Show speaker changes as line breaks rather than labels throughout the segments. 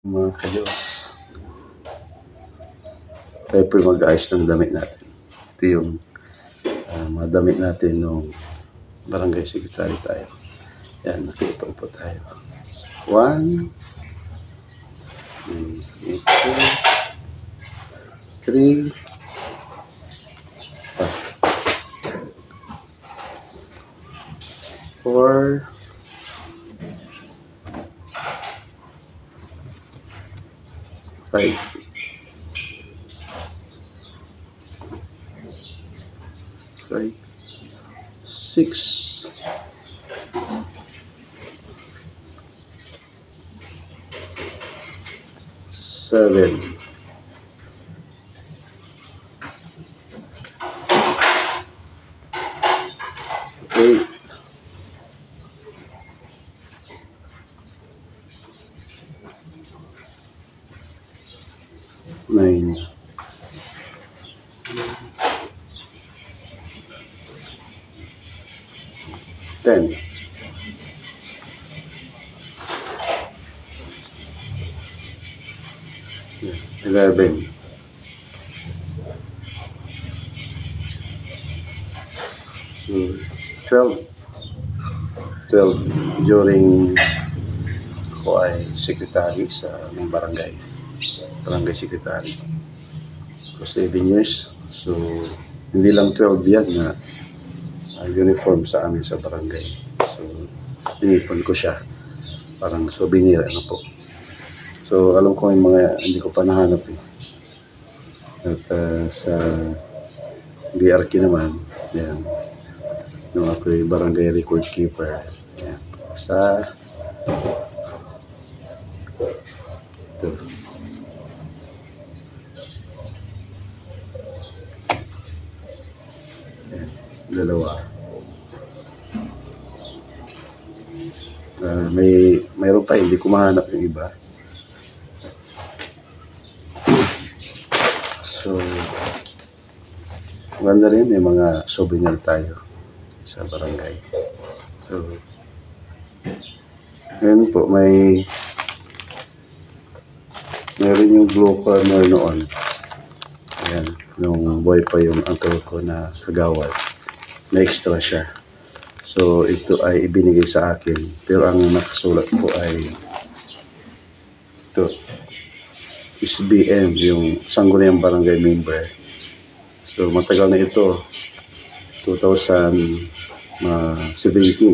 Mga kayos, tayo po mag-ayos ng damit natin. Ito yung mga damit natin nung barangay secretary tayo. Yan, nakipag po tayo. 1, 2, 3, 4, 5, 6, 7, 8, 9, 10, 11, 12, during ako ay secretary sa aming barangay secretary for 7 years. So hindi lang 12 yan na uniform sa amin sa barangay. So inipon ko siya parang souvenir po. So alam ko yung mga hindi ko pa nahanap at sa BRK naman yan, nung ako'y barangay record keeper yan, sa ito. Yan, dalawa. Mayroon pa, hindi ko mahanap yung iba. So maganda rin, may mga souvenir tayo sa barangay. So ngayon po, mayroon yung Glow Corner noon. Ayan, nung boy pa yung uncle ko na kagawad, na extra siya. So ito ay ibinigay sa akin, pero ang nakasulat po ay ito, SBM, yung Sangguniang Barangay Member. So matagal na ito, 2017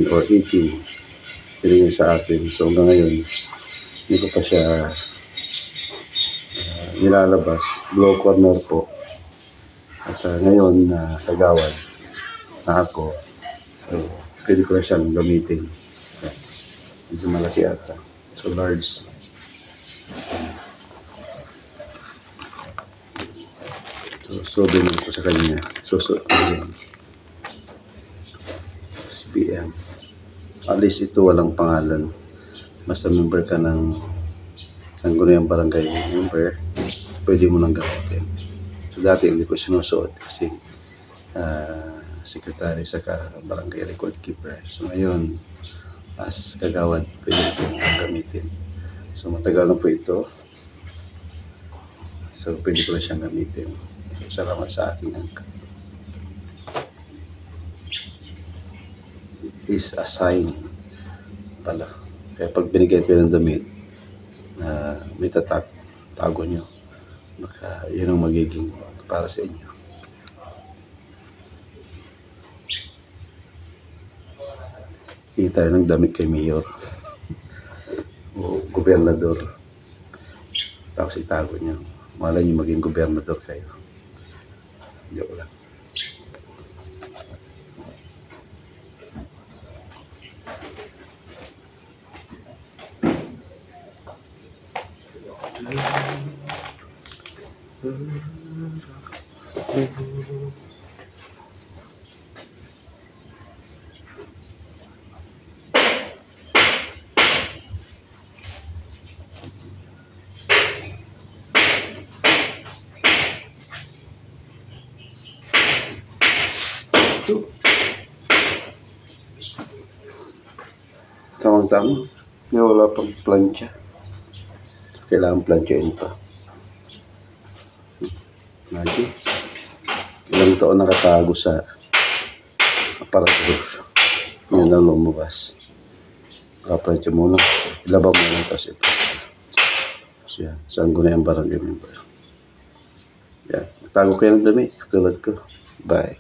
or 18 binigay sa akin. So hanggang ngayon hindi ko pa siya nilalabas. Glow Corner po. At ngayon kagawad na ako, so pwede ko na siyang gamitin. Medyo malaki ata, so large. So binigay ko sa kanya. Susunod ko yun. SPM. At least ito walang pangalan. Basta member ka ng Sangguniang Barangay Member, pwede mo nang gamitin. So dati hindi ko sinusuot kasi secretary sa barangay record keeper. So ngayon, as kagawad, pwede ko gamitin. So matagal na po ito. So pwede ko na siyang gamitin. Salamat sa aking angka. It is a sign pala. Kaya pag binigay ko ng damit, may tago nyo. Baka yun ang magiging para sa inyo. Hindi tayo ng damit kay Mayor o Gobernador. Tapos itago nyo. Malay nyo maging Gobernador kayo. Joke lang. Tamang-tama. May wala pang plancha. kailangan plansyahin pa. Imagine, ilang taon nakatago sa aparador. Yun lang lumabas. Kaplansya muna. Ilabang muna, tapos ito. So yan, Sangguniang Barangay Member. Yan, tago kayo ng damit, tulad ko. Bye.